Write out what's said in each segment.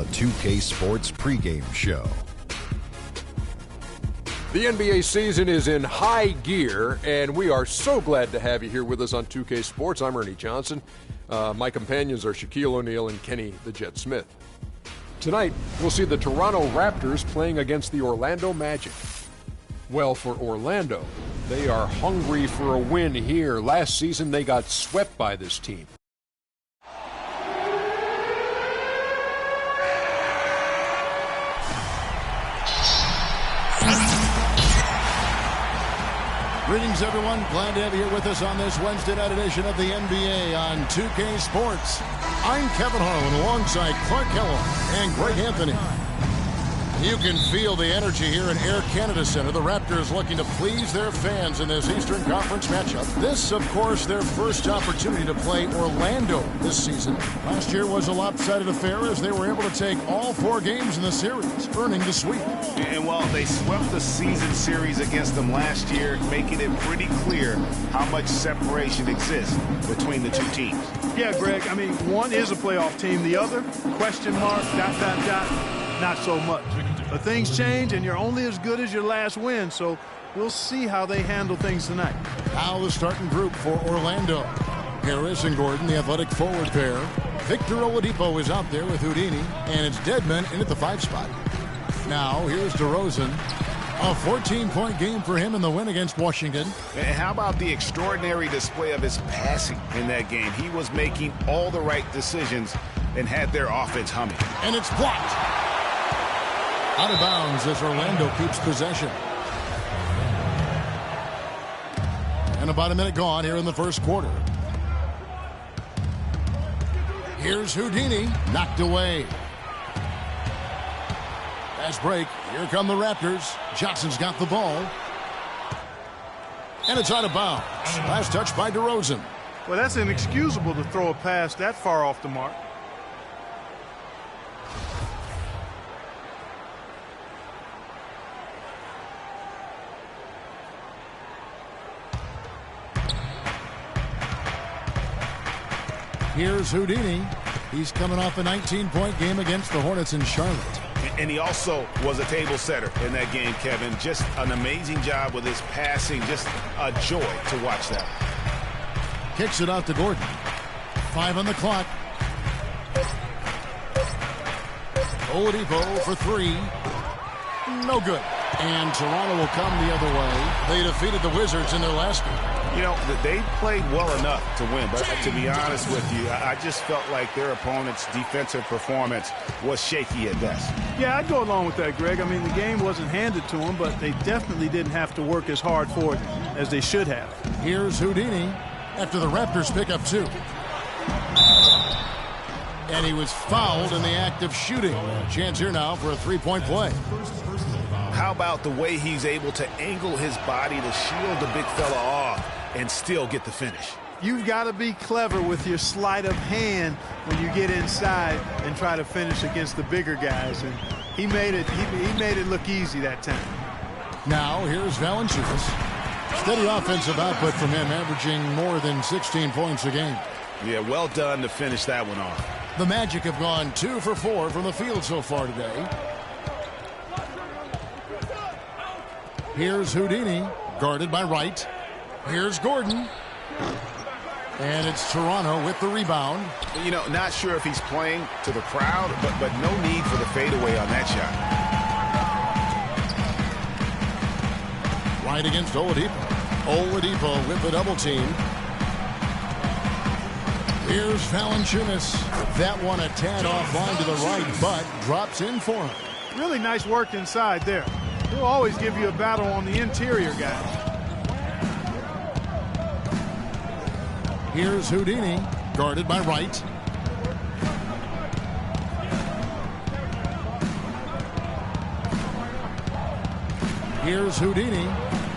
the 2K Sports pregame show. The NBA season is in high gear, and we are so glad to have you here with us on 2K Sports. I'm Ernie Johnson. My companions are Shaquille O'Neal and Kenny the Jet Smith. Tonight, we'll see the Toronto Raptors playing against the Orlando Magic. Well, for Orlando, they are hungry for a win here. Last season, they got swept by this team. Greetings, everyone. Glad to have you here with us on this Wednesday night edition of the NBA on 2K Sports. I'm Kevin Harlan alongside Clark Kellogg and Greg Anthony. You can feel the energy here in Air Canada Centre. The Raptors looking to please their fans in this Eastern Conference matchup. This, of course, their first opportunity to play Orlando this season. Last year was a lopsided affair as they were able to take all 4 games in the series, earning the sweep. And while they swept the season series against them last year, making it pretty clear how much separation exists between the two teams. Yeah, Greg, I mean, one is a playoff team. The other, question mark, ... not so much. But things change, and you're only as good as your last win, so we'll see how they handle things tonight. Now the starting group for Orlando. Harris and Gordon, the athletic forward pair. Victor Oladipo is out there with Houdini, and it's Deadman in at the 5 spot. Now here's DeRozan. A 14-point game for him in the win against Washington. And how about the extraordinary display of his passing in that game? He was making all the right decisions and had their offense humming. And it's blocked. Out of bounds as Orlando keeps possession. And about a minute gone here in the first quarter. Here's Houdini, knocked away. Fast break. Here come the Raptors. Johnson's got the ball. And it's out of bounds. Last touch by DeRozan. Well, that's inexcusable to throw a pass that far off the mark. Here's Houdini. He's coming off a 19-point game against the Hornets in Charlotte. And he also was a table setter in that game, Kevin. Just an amazing job with his passing. Just a joy to watch that. Kicks it out to Gordon. 5 on the clock. Oladipo for 3. No good. And Toronto will come the other way. They defeated the Wizards in their last game. You know, they played well enough to win, but to be honest with you, I just felt like their opponent's defensive performance was shaky at best. Yeah, I'd go along with that, Greg. I mean, the game wasn't handed to them, but they definitely didn't have to work as hard for it as they should have. Here's Houdini after the Raptors pick up 2. And he was fouled in the act of shooting. Chance here now for a 3-point play. How about the way he's able to angle his body to shield the big fella off and still get the finish? You've got to be clever with your sleight of hand when you get inside and try to finish against the bigger guys. And he made it look easy that time. Now here's Valanciunas. Steady offensive output from him, averaging more than 16 points a game. Yeah, well done to finish that one off. The Magic have gone 2 for 4 from the field so far today. Here's Houdini, guarded by Wright. Here's Gordon. And it's Toronto with the rebound. You know, not sure if he's playing to the crowd, but no need for the fadeaway on that shot. Right against Oladipo. Oladipo with the double team. Here's Valanciunas. That one a tad offline to the right, but drops in for him. Really nice work inside there. He'll always give you a battle on the interior guys. Here's Houdini, guarded by Wright. Here's Houdini.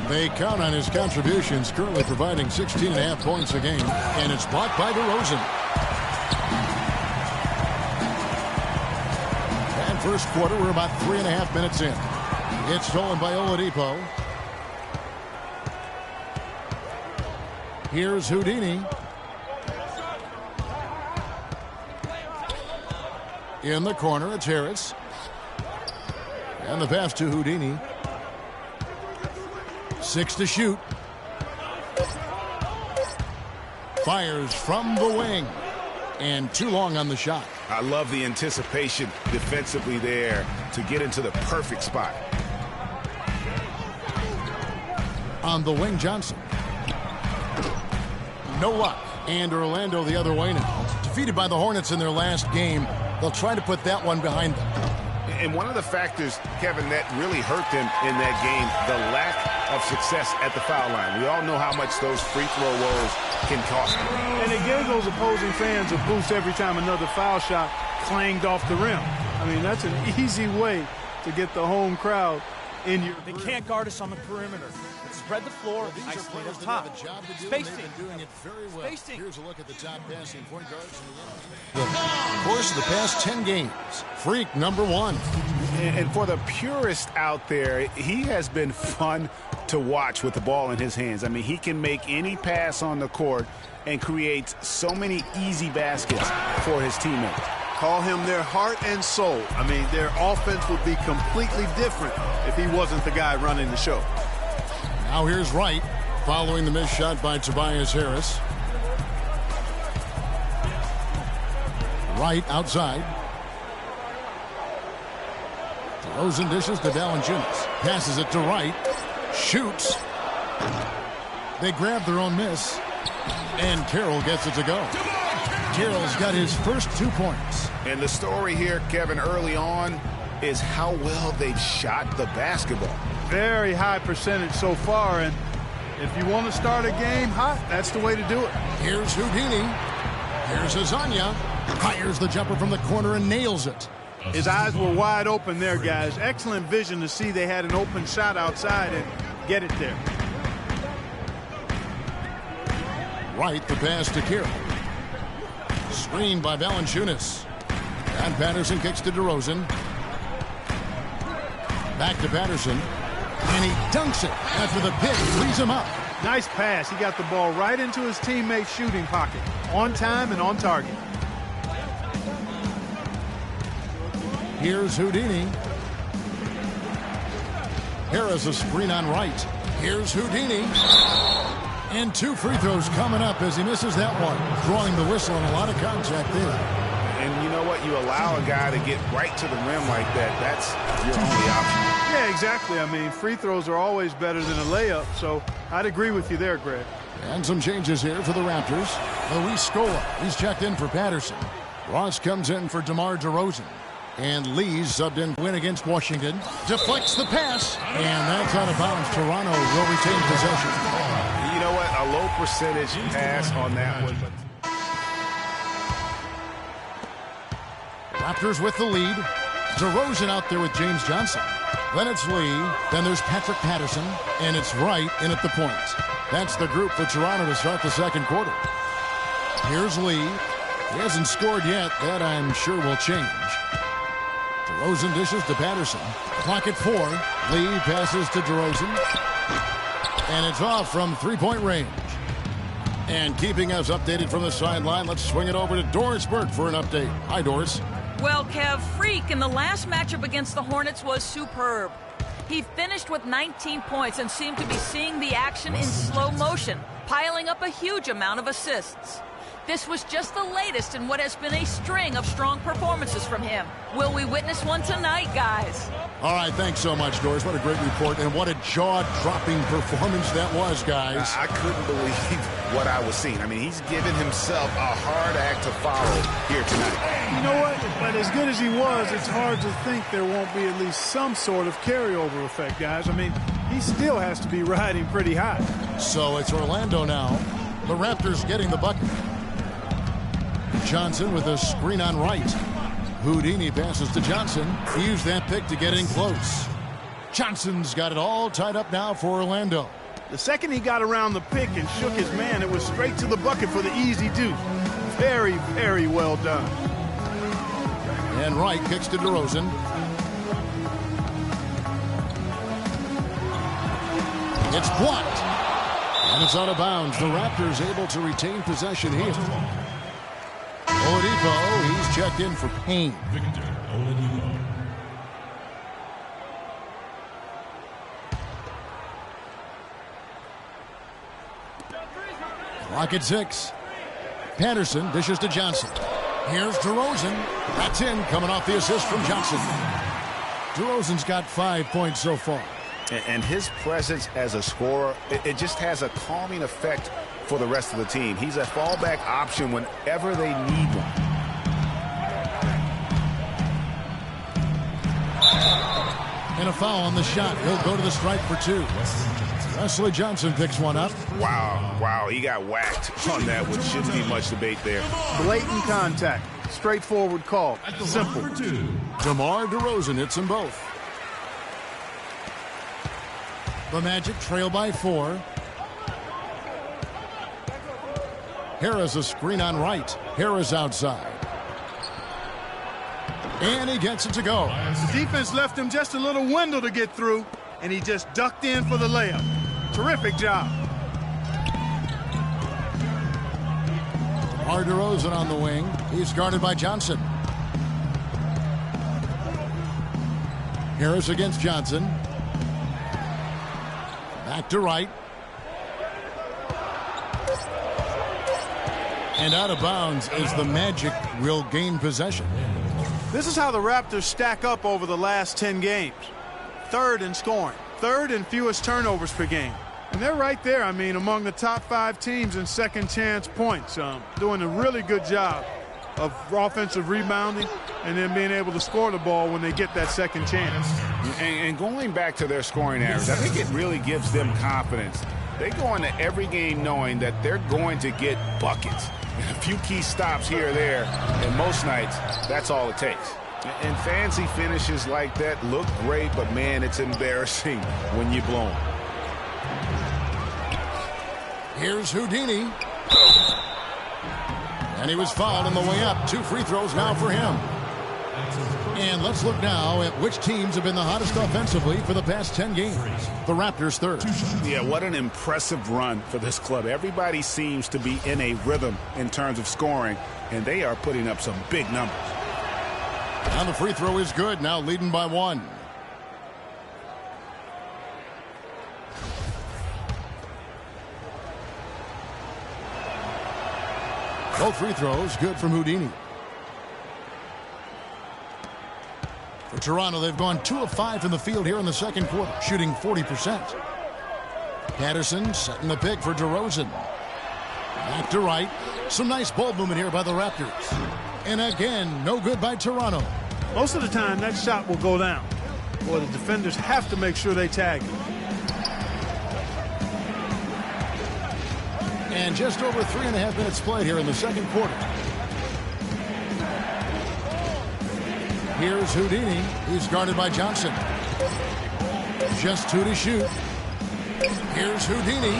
They count on his contributions, currently providing 16.5 points a game, and it's blocked by DeRozan. And first quarter, we're about 3.5 minutes in. It's stolen by Oladipo. Here's Houdini. In the corner, it's Harris. And the pass to Houdini. 6 to shoot. Fires from the wing. And too long on the shot. I love the anticipation defensively there to get into the perfect spot. On the wing, Johnson. No luck. And Orlando the other way now. Defeated by the Hornets in their last game. They'll try to put that one behind them. And one of the factors, Kevin, that really hurt them in that game, the lack of success at the foul line. We all know how much those free throw woes can cost them. And it gave those opposing fans a boost every time another foul shot clanged off the rim. I mean, that's an easy way to get the home crowd in your They can't guard us on the perimeter. Spread the floor, isolate up top. Spacing. Doing it very well. Spacing. Here's a look at the top passing point guards in the NBA. The course of the past 10 games. Freak number 1. And for the purist out there, he has been fun to watch with the ball in his hands. I mean, he can make any pass on the court and creates so many easy baskets for his teammates. Call him their heart and soul. I mean, their offense would be completely different if he wasn't the guy running the show. Now here's Wright, following the missed shot by Tobias Harris. Wright outside. DeRozan dishes to Valanciunas. Passes it to Wright. Shoots. They grab their own miss. And Carroll gets it to go. Carroll's got his first 2 points. And the story here, Kevin, early on is how well they've shot the basketball. Very high percentage so far, and if you want to start a game hot, that's the way to do it. Here's Houdini. Here's Azania. Fires the jumper from the corner and nails it. His eyes were wide open there, guys. Excellent vision to see they had an open shot outside and get it there. Wright, the pass to Carroll. Screened by Valanciunas. And Patterson kicks to DeRozan. Back to Patterson. And he dunks it after the pick frees him up. Nice pass. He got the ball right into his teammate's shooting pocket. On time and on target. Here's Houdini. Harris a screen on Wright. Here's Houdini. And 2 free throws coming up as he misses that one. Drawing the whistle and a lot of contact there. And you know what? You allow a guy to get right to the rim like that. That's your only option. Yeah, exactly. I mean, free throws are always better than a layup, so I'd agree with you there, Greg. And some changes here for the Raptors. Luis Scola, he's checked in for Patterson. Ross comes in for DeMar DeRozan. And Lee's subbed in win against Washington. Deflects the pass. And that's out of bounds. Toronto will retain possession. You know what? A low percentage pass on that one. Raptors with the lead. DeRozan out there with James Johnson. Then it's Lee. Then there's Patrick Patterson. And it's Wright in at the point. That's the group for Toronto to start the second quarter. Here's Lee. He hasn't scored yet. That I'm sure will change. DeRozan dishes to Patterson. Clock at 4. Lee passes to DeRozan. And it's off from three-point range. And keeping us updated from the sideline, let's swing it over to Doris Burke for an update. Hi, Doris. Well, Kev, Freak in the last matchup against the Hornets was superb. He finished with 19 points and seemed to be seeing the action in slow motion, piling up a huge amount of assists. This was just the latest in what has been a string of strong performances from him. Will we witness one tonight, guys? All right, thanks so much, Doris. What a great report, and what a jaw-dropping performance that was, guys. I couldn't believe what I was seeing. I mean, he's given himself a hard act to follow here tonight. You know what? But as good as he was, it's hard to think there won't be at least some sort of carryover effect, guys. I mean, he still has to be riding pretty high. So it's Orlando now. The Raptors getting the bucket. Johnson with a screen on Wright. Houdini passes to Johnson. He used that pick to get in close. Johnson's got it all tied up now for Orlando. The second he got around the pick and shook his man, it was straight to the bucket for the easy deuce. Very, very well done. And Wright kicks to DeRozan. It's blocked. And it's out of bounds. The Raptors able to retain possession here. Oladipo, he's checked in for Payne. Clock at 6. Patterson dishes to Johnson. Here's DeRozan. That's in, coming off the assist from Johnson. DeRozan's got 5 points so far. And his presence as a scorer, it just has a calming effect for the rest of the team. He's a fallback option whenever they need one. And a foul on the shot. He'll go to the stripe for 2. Wesley Johnson picks one up. Wow, he got whacked on that one. Shouldn't be much debate there. Blatant contact. Straightforward call. Simple. DeMar DeRozan hits them both. The Magic trail by 4. Harris a screen on right. Harris outside. And he gets it to go. The defense left him just a little window to get through, and he just ducked in for the layup. Terrific job. DeMar DeRozan on the wing. He's guarded by Johnson. Harris against Johnson. Back to right. And out of bounds as the Magic will gain possession. This is how the Raptors stack up over the last 10 games. 3rd in scoring, 3rd in fewest turnovers per game. And they're right there, I mean, among the top 5 teams in second chance points. Doing a really good job of offensive rebounding and then being able to score the ball when they get that second chance. And going back to their scoring average, I think it really gives them confidence. They go into every game knowing that they're going to get buckets. And a few key stops here or there, and most nights, that's all it takes. And fancy finishes like that look great, but man, it's embarrassing when you blow them. Here's Houdini. And he was fouled on the way up. 2 free throws now for him. And let's look now at which teams have been the hottest offensively for the past 10 games. The Raptors 3rd. Yeah, what an impressive run for this club. Everybody seems to be in a rhythm in terms of scoring, and they are putting up some big numbers. And the free throw is good, now leading by 1. Both free throws good from Houdini. For Toronto, they've gone 2 of 5 from the field here in the second quarter, shooting 40%. Patterson setting the pick for DeRozan. Back to right. Some nice ball movement here by the Raptors. And again, no good by Toronto. Most of the time, that shot will go down. Boy, the defenders have to make sure they tag him. And just over 3.5 minutes played here in the second quarter. Here's Houdini. He's guarded by Johnson. Just 2 to shoot. Here's Houdini.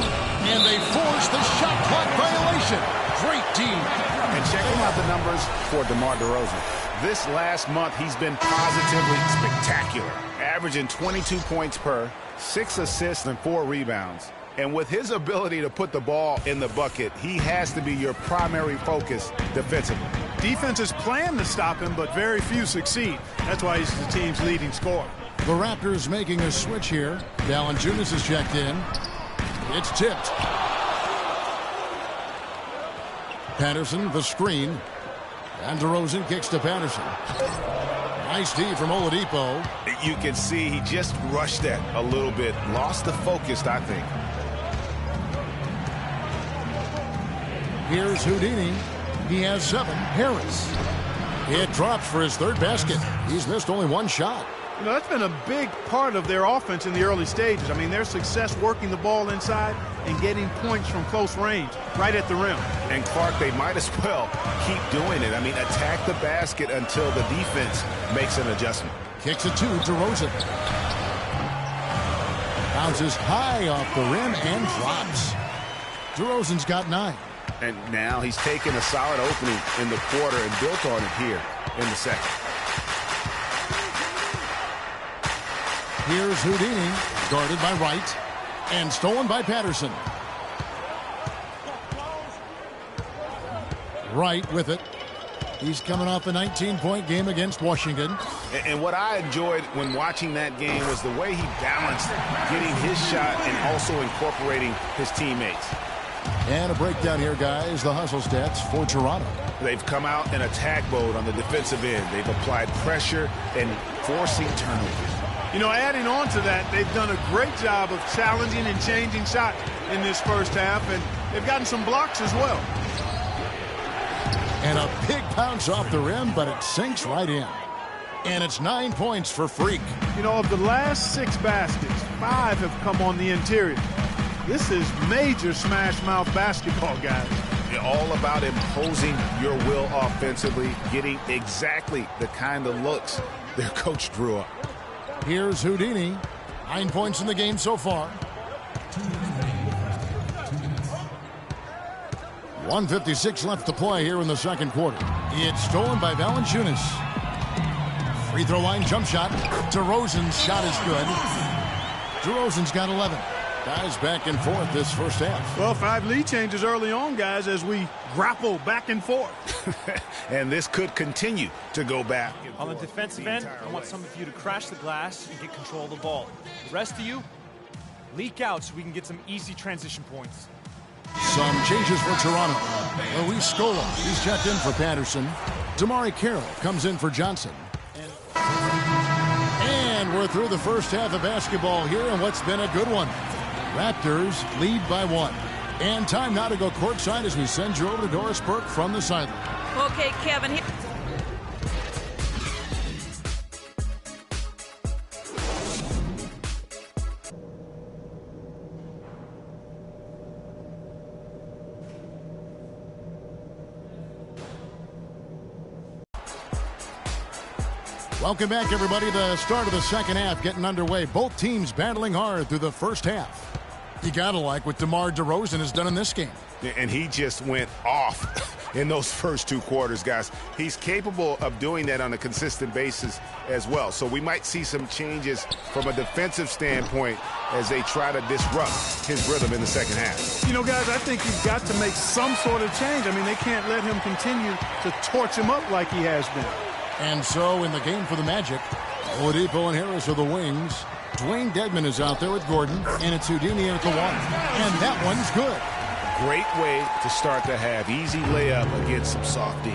And they force the shot clock violation. Great D. And checking out the numbers for DeMar DeRozan. This last month, he's been positively spectacular. Averaging 22 points per, 6 assists and 4 rebounds. And with his ability to put the ball in the bucket, he has to be your primary focus defensively. Defenses plan to stop him, but very few succeed. That's why he's the team's leading scorer. The Raptors making a switch here. Valanciunas is checked in. It's tipped. Patterson, the screen. And DeRozan kicks to Patterson. Nice D from Oladipo. You can see he just rushed that a little bit. Lost the focus, I think. Here's Houdini. He has 7. Harris. It drops for his 3rd basket. He's missed only 1 shot. You know, that's been a big part of their offense in the early stages. I mean, their success working the ball inside and getting points from close range, right at the rim. And Clark, they might as well keep doing it. I mean, attack the basket until the defense makes an adjustment. Kicks it to DeRozan. Bounces high off the rim and drops. DeRozan's got 9. And now he's taken a solid opening in the quarter and built on it here in the second. Here's Houdini, guarded by Wright, and stolen by Patterson. Wright with it. He's coming off a 19-point game against Washington. And what I enjoyed when watching that game was the way he balanced getting his shot and also incorporating his teammates. And a breakdown here, guys. The hustle stats for Toronto. They've come out in attack mode on the defensive end. They've applied pressure and forcing turnovers. You know, adding on to that, they've done a great job of challenging and changing shots in this first half, and they've gotten some blocks as well. And a big bounce off the rim, but it sinks right in. And it's 9 points for Freak. You know, of the last 6 baskets, 5 have come on the interior. This is major smash-mouth basketball, guys. All about imposing your will offensively, getting exactly the kind of looks their coach drew up. Here's Houdini. 9 points in the game so far. 1:56 left to play here in the second quarter. It's stolen by Valanciunas. Free throw line jump shot. DeRozan's shot is good. DeRozan's got 11. Guys back and forth this first half. Well, 5 lead changes early on, guys, as we grapple back and forth. And this could continue to go back. On the defensive end, I want some of you to crash the glass and get control of the ball. The rest of you, leak out so we can get some easy transition points. Some changes for Toronto. Luis Scola, he's checked in for Patterson. Damari Carroll comes in for Johnson. And we're through the first half of basketball here in what's been a good one. Raptors lead by 1. And time now to go courtside as we send you over to Doris Burke from the sideline. Okay, Kevin. Welcome back, everybody. The start of the second half getting underway. Both teams battling hard through the first half. You gotta like what DeMar DeRozan has done in this game. And he just went off in those first 2 quarters, guys. He's capable of doing that on a consistent basis as well. So we might see some changes from a defensive standpoint as they try to disrupt his rhythm in the second half. You know, guys, I think you've got to make some sort of change. I mean, they can't let him continue to torch him up like he has been. And so in the game for the Magic, Oladipo and Harris are the wings. Dwayne Dedmon is out there with Gordon, and it's Houdini at the 1. And that one's good. Great way to start the half. Easy layup against some soft D.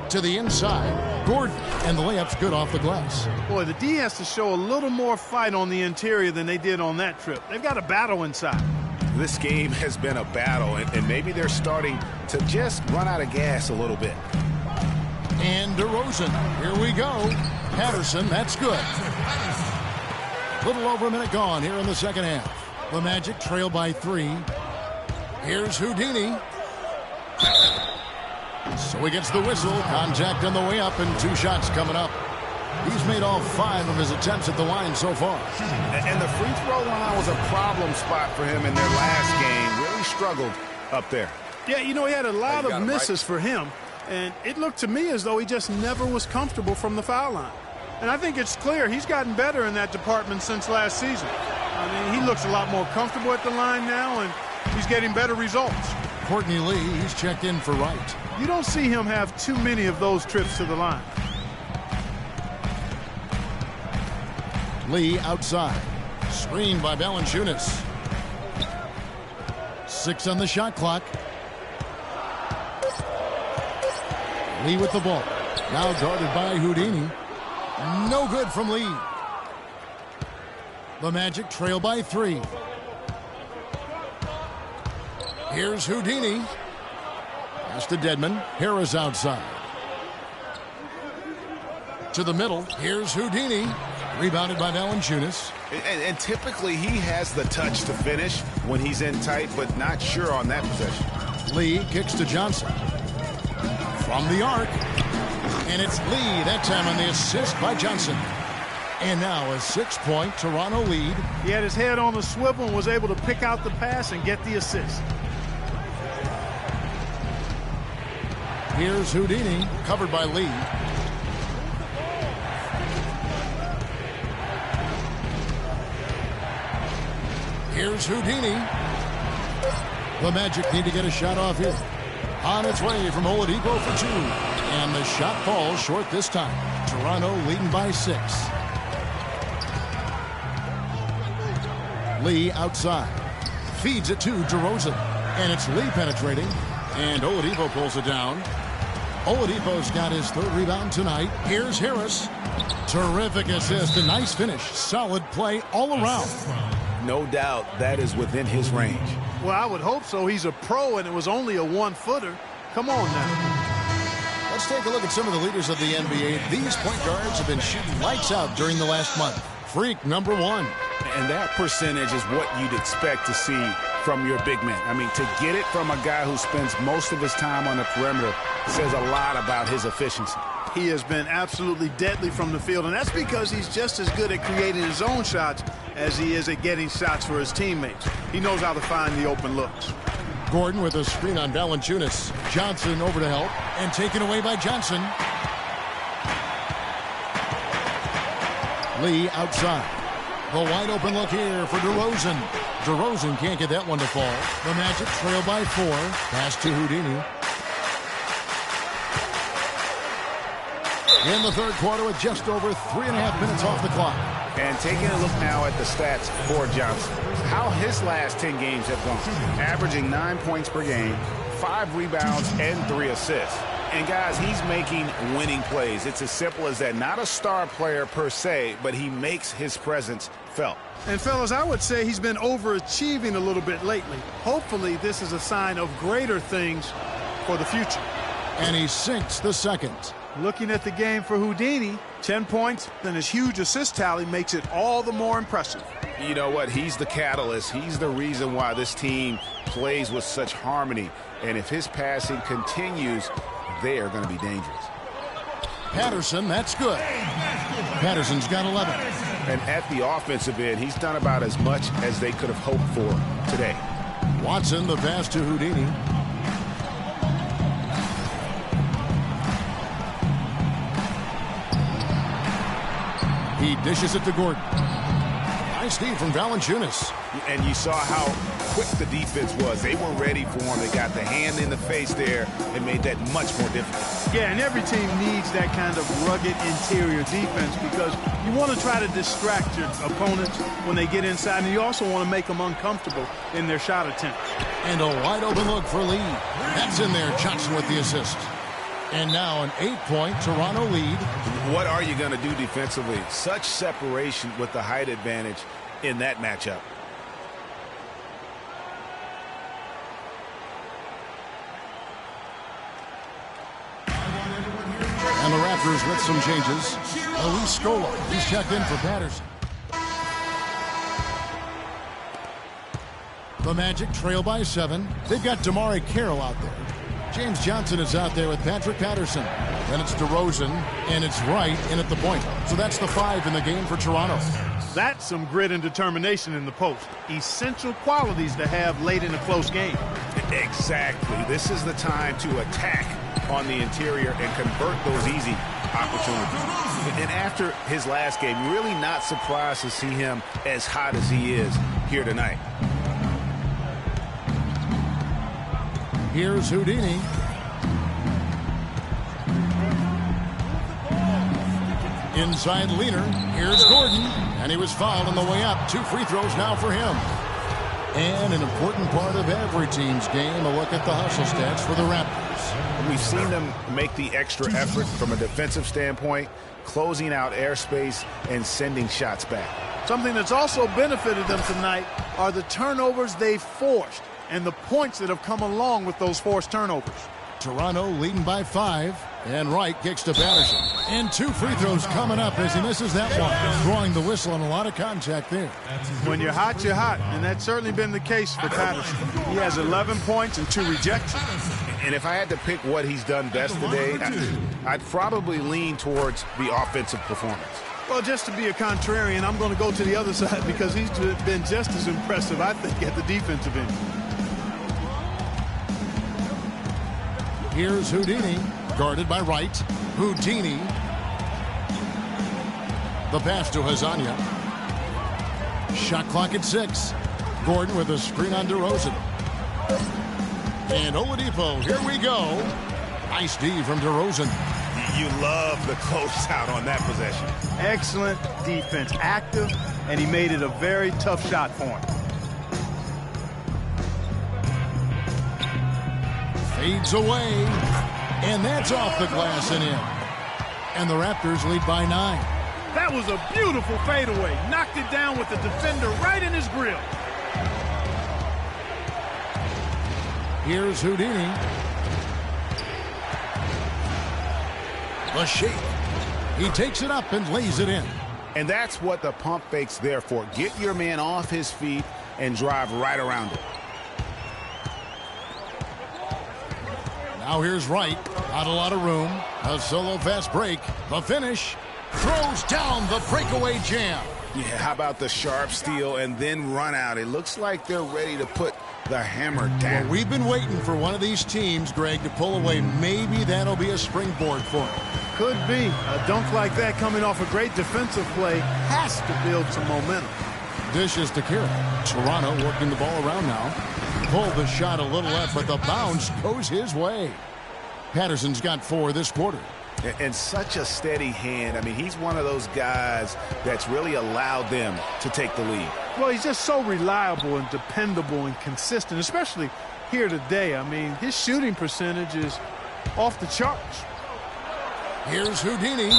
To the inside, Gordon, and the layup's good off the glass. Boy, the D has to show a little more fight on the interior than they did on that trip. They've got a battle inside. This game has been a battle, and maybe they're starting to just run out of gas a little bit. And DeRozan, here we go. Patterson, that's good. Little over a minute gone here in the second half. The Magic trail by 3. Here's Houdini. So he gets the whistle. Contact on the way up, and 2 shots coming up. He's made all 5 of his attempts at the line so far. And the free throw line was a problem spot for him in their last game. Really struggled up there. Yeah, you know, he had a lot of misses for him. And it looked to me as though he just never was comfortable from the foul line. And I think it's clear he's gotten better in that department since last season. I mean, he looks a lot more comfortable at the line now, and he's getting better results. Courtney Lee, he's checked in for Wright. You don't see him have too many of those trips to the line. Lee outside. Screened by Valanciunas. 6 on the shot clock. Lee with the ball. Now guarded by Houdini. No good from Lee. The Magic trail by 3. Here's Houdini. Pass to Dedmon. Harris outside. To the middle. Here's Houdini. Rebounded by Valanciunas. And typically he has the touch to finish when he's in tight, but not sure on that possession. Lee kicks to Johnson. From the arc. And it's Lee that time on the assist by Johnson. And now a 6-point Toronto lead. He had his head on the swivel and was able to pick out the pass and get the assist. Here's Houdini, covered by Lee. Here's Houdini. The Magic need to get a shot off here. On its way from Oladipo for 2. And the shot falls short this time. Toronto leading by 6. Lee outside. Feeds it to DeRozan. And it's Lee penetrating. And Oladipo pulls it down. Oladipo's got his third rebound tonight. Here's Harris. Terrific assist. A nice finish. Solid play all around. No doubt that is within his range. Well, I would hope so. He's a pro, and it was only a one-footer. Come on now. Let's take a look at some of the leaders of the NBA. These point guards have been shooting lights out during the last month. Freak number 1. And that percentage is what you'd expect to see from your big man. I mean, to get it from a guy who spends most of his time on the perimeter says a lot about his efficiency. He has been absolutely deadly from the field, and that's because he's just as good at creating his own shots as he is at getting shots for his teammates. He knows how to find the open looks. Gordon with a screen on Valanciunas. Johnson over to help, and taken away by Johnson. Lee outside. The wide open look here for DeRozan. DeRozan can't get that one to fall. The Magic trail by 4. Pass to Houdini. In the third quarter with just over 3.5 minutes off the clock. And taking a look now at the stats for Johnson. How his last 10 games have gone. Averaging 9 points per game, 5 rebounds, and 3 assists. And guys, he's making winning plays. It's as simple as that. Not a star player per se, but he makes his presence felt. And fellas, I would say he's been overachieving a little bit lately. Hopefully this is a sign of greater things for the future. And he sinks the second. Looking at the game for Houdini, 10 points, then his huge assist tally makes it all the more impressive. You know what? He's the catalyst. He's the reason why this team plays with such harmony. And if his passing continues, they are going to be dangerous. Patterson, that's good. Patterson's got 11. And at the offensive end, he's done about as much as they could have hoped for today. Watson, the pass to Houdini. He dishes it to Gordon. Nice D from Valanciunas. And you saw how quick the defense was. They were ready for him. They got the hand in the face there and made that much more difficult. Yeah, and every team needs that kind of rugged interior defense because you want to try to distract your opponents when they get inside, and you also want to make them uncomfortable in their shot attempt. And a wide open look for Lee. That's in there. Johnson with the assist. And now an 8-point Toronto lead. What are you going to do defensively? Such separation with the height advantage in that matchup. And the Raptors with some changes. Luis Scola, he's checked in for Patterson. The Magic trail by 7. They've got DeMar Carroll out there. James Johnson is out there with Patrick Patterson. Then it's DeRozan, and it's Wright in at the point. So that's the 5 in the game for Toronto. That's some grit and determination in the post. Essential qualities to have late in a close game. Exactly. This is the time to attack on the interior and convert those easy opportunities. And after his last game, really not surprised to see him as hot as he is here tonight. Here's Houdini. Inside Leaner. Here's Gordon. And he was fouled on the way up. 2 free throws now for him. And an important part of every team's game, a look at the hustle stats for the Raptors. We've seen them make the extra effort from a defensive standpoint, closing out airspace and sending shots back. Something that's also benefited them tonight are the turnovers they've forced and the points that have come along with those forced turnovers. Toronto leading by 5. And Wright kicks to Patterson. And 2 free throws coming up as he misses that one. Throwing the whistle on a lot of contact there. When you're hot, you're hot. And that's certainly been the case for Patterson. He has 11 points and 2 rejections. And if I had to pick what he's done best today, I'd probably lean towards the offensive performance. Well, just to be a contrarian, I'm going to go to the other side because he's been just as impressive, I think, at the defensive end. Here's Houdini, guarded by Wright. Houdini. The pass to Hazanya. Shot clock at 6. Gordon with a screen on DeRozan. And Oladipo, here we go. Nice D from DeRozan. You love the closeout on that possession. Excellent defense, active, and he made it a very tough shot for him. Fades away. And that's off the glass and in. And the Raptors lead by 9. That was a beautiful fadeaway. Knocked it down with the defender right in his grill. Here's Houdini. The shake. He takes it up and lays it in. And that's what the pump fake's there for. Get your man off his feet and drive right around it. Now here's Wright. Not a lot of room. A solo fast break. The finish. Throws down the breakaway jam. Yeah, how about the sharp steal and then run out? It looks like they're ready to put the hammer down. Well, we've been waiting for one of these teams, Greg, to pull away. Maybe that'll be a springboard for them. Could be. A dunk like that coming off a great defensive play has to build some momentum. Dishes to Kira. Toronto working the ball around now. Pulled the shot a little left, but the bounce goes his way. Patterson's got 4 this quarter. And such a steady hand. I mean, he's one of those guys that's really allowed them to take the lead. Well, he's just so reliable and dependable and consistent, especially here today. I mean, his shooting percentage is off the charts. Here's Houdini.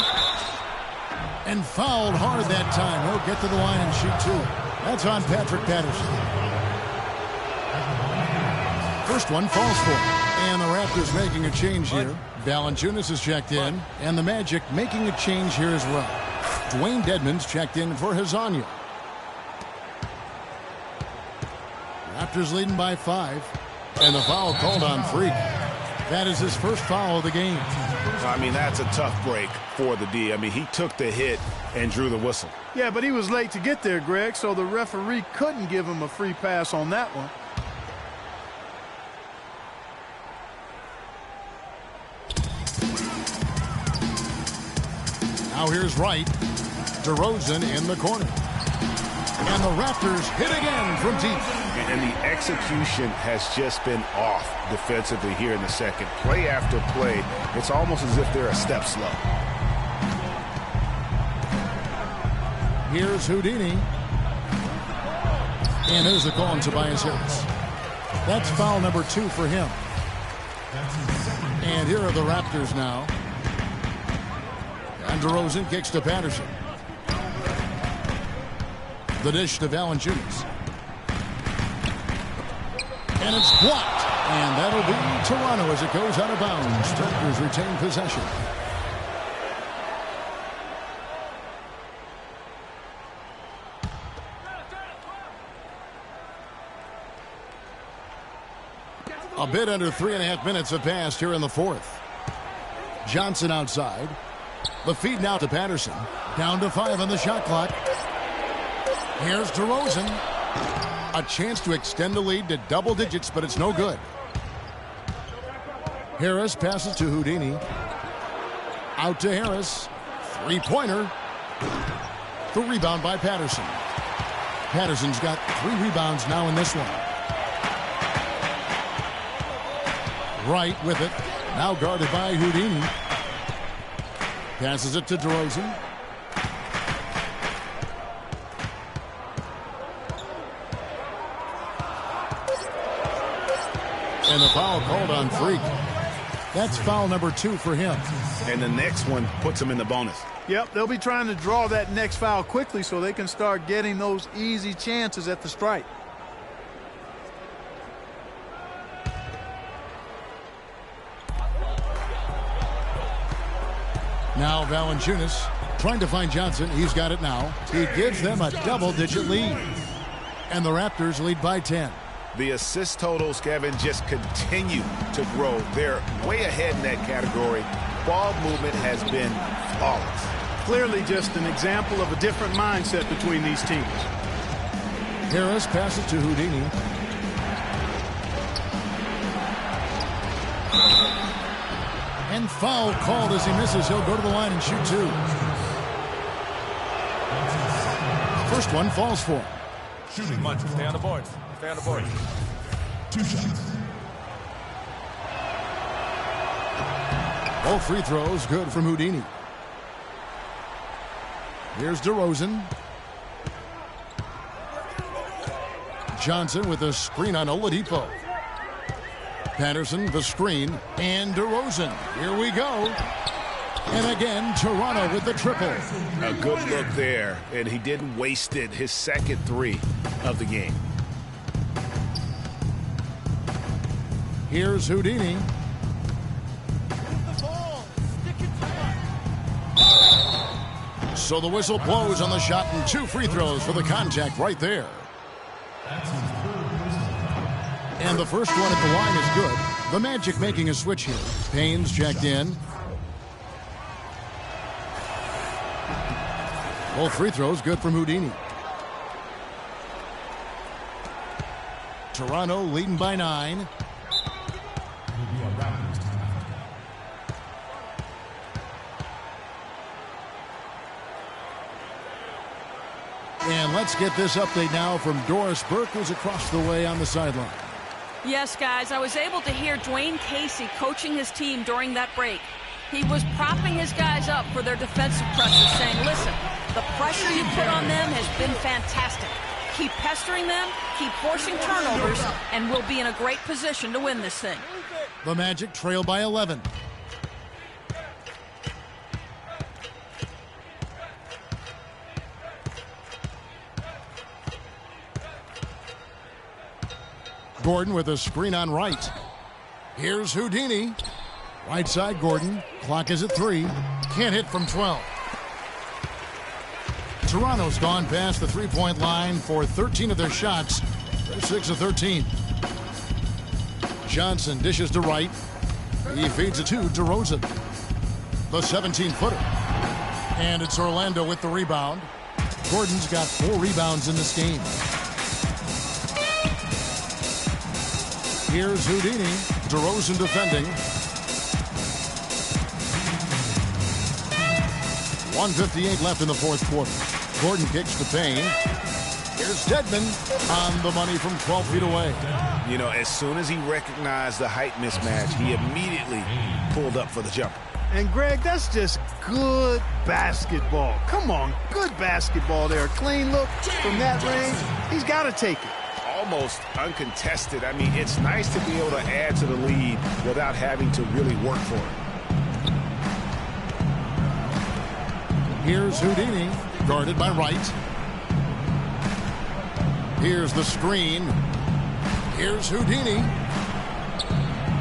And fouled hard that time. He'll get to the line and shoot 2. That's on Patrick Patterson. First one falls for him. And the Raptors making a change here. Valanciunas is checked in. And the Magic making a change here as well. Dwayne Dedmon's checked in for Hezonja. Raptors leading by 5. And the foul called on Freak. That is his first foul of the game. I mean, that's a tough break for the D. I mean, he took the hit and drew the whistle. Yeah, but he was late to get there, Greg, so the referee couldn't give him a free pass on that one. Now here's Wright. DeRozan in the corner. And the Raptors hit again from deep. And the execution has just been off defensively here in the second. Play after play, it's almost as if they're a step slow. Here's Houdini. And there's the call on Tobias Harris. That's foul number 2 for him. And here are the Raptors now. And DeRozan kicks to Patterson. The dish to Valanciunas. And it's blocked. And that'll be Toronto as it goes out of bounds. Raptors retain possession. A bit under 3.5 minutes have passed here in the fourth. Johnson outside. The feed now to Patterson. Down to 5 on the shot clock. Here's DeRozan. A chance to extend the lead to double digits, but it's no good. Harris passes to Houdini. Out to Harris. 3-pointer. The rebound by Patterson. Patterson's got 3 rebounds now in this one. Wright with it. Now guarded by Houdini. Passes it to DeRozan. And the foul called on Freak. That's foul number 2 for him. And the next one puts him in the bonus. Yep, they'll be trying to draw that next foul quickly so they can start getting those easy chances at the stripe. Now Valanciunas trying to find Johnson. He's got it now. He gives them a double-digit lead. And the Raptors lead by 10. The assist totals, Kevin, just continue to grow. They're way ahead in that category. Ball movement has been flawless. Clearly just an example of a different mindset between these teams. Harris passes to Houdini. And foul called as he misses. He'll go to the line and shoot 2. First one falls for him. Shooting much. Stay on the boards. Stay on the board. 2 shots. Both free throws good from Houdini. Here's DeRozan. Johnson with a screen on Oladipo. Patterson, the screen, and DeRozan. Here we go. And again, Toronto with the triple. A good look there, and he didn't waste it. His second three of the game. Here's Houdini. So the whistle blows on the shot and 2 free throws for the contact right there. And the first one at the line is good. The Magic making a switch here. Payne's checked in. Both free throws good from Houdini. Toronto leading by 9. And let's get this update now from Doris Burke, who's across the way on the sideline. Yes, guys, I was able to hear Dwayne Casey coaching his team during that break. He was propping his guys up for their defensive pressure, saying, listen, the pressure you put on them has been fantastic. Keep pestering them, keep forcing turnovers, and we'll be in a great position to win this thing. The Magic trail by 11. Gordon with a screen on right. Here's Houdini. Right side, Gordon. Clock is at 3. Can't hit from 12. Toronto's gone past the three-point line for 13 of their shots. They're 6 of 13. Johnson dishes to right. He feeds it to DeRozan. The 17-footer. And it's Orlando with the rebound. Gordon's got 4 rebounds in this game. Here's Houdini. DeRozan defending. 1:58 left in the fourth quarter. Gordon kicks to Payne. Here's Dedmon on the money from 12 feet away. You know, as soon as he recognized the height mismatch, he immediately pulled up for the jumper. And, Greg, that's just good basketball. Come on, good basketball there. Clean look from that range. He's got to take it. Almost uncontested. I mean, it's nice to be able to add to the lead without having to really work for it. Here's Houdini, guarded by Wright. Here's the screen. Here's Houdini.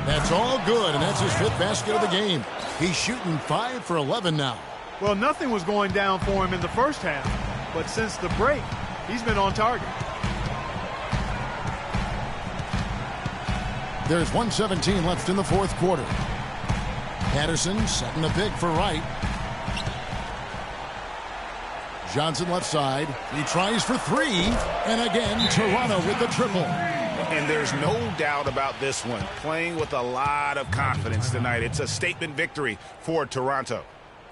That's all good, and that's his 5th basket of the game. He's shooting 5 for 11 now. Well, nothing was going down for him in the first half, but since the break, he's been on target. There's 1:17 left in the fourth quarter. Patterson setting the pick for Wright. Johnson left side. He tries for 3. And again, Toronto with the triple. And there's no doubt about this one. Playing with a lot of confidence tonight. It's a statement victory for Toronto.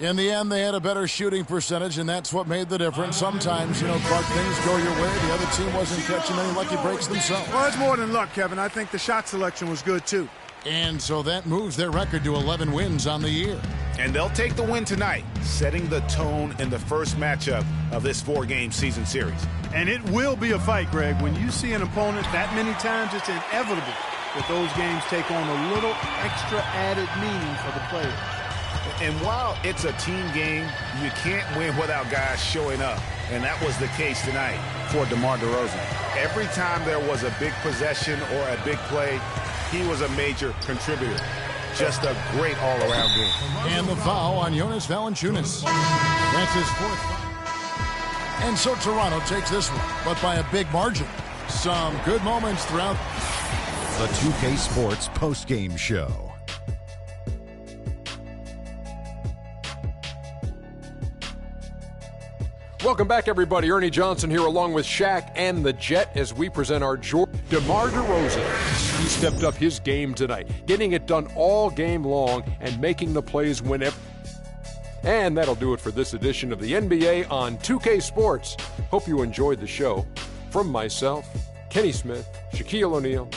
In the end, they had a better shooting percentage, and that's what made the difference. Sometimes, Clark, things go your way. The other team wasn't catching any lucky breaks themselves. Well, it's more than luck, Kevin. I think the shot selection was good, too. And so that moves their record to 11 wins on the year. And they'll take the win tonight, setting the tone in the first matchup of this 4-game season series. And it will be a fight, Greg. When you see an opponent that many times, it's inevitable that those games take on a little extra added meaning for the players. And while it's a team game, you can't win without guys showing up. And that was the case tonight for DeMar DeRozan. Every time there was a big possession or a big play, he was a major contributor. Just a great all-around game. And the foul on Jonas Valanciunas. That's his 4th. And so Toronto takes this one, but by a big margin. Some good moments throughout the 2K Sports postgame show. Welcome back, everybody. Ernie Johnson here along with Shaq and the Jet as we present our DeMar DeRozan. He stepped up his game tonight, getting it done all game long and making the plays whenever. And that'll do it for this edition of the NBA on 2K Sports. Hope you enjoyed the show. From myself, Kenny Smith, Shaquille O'Neal,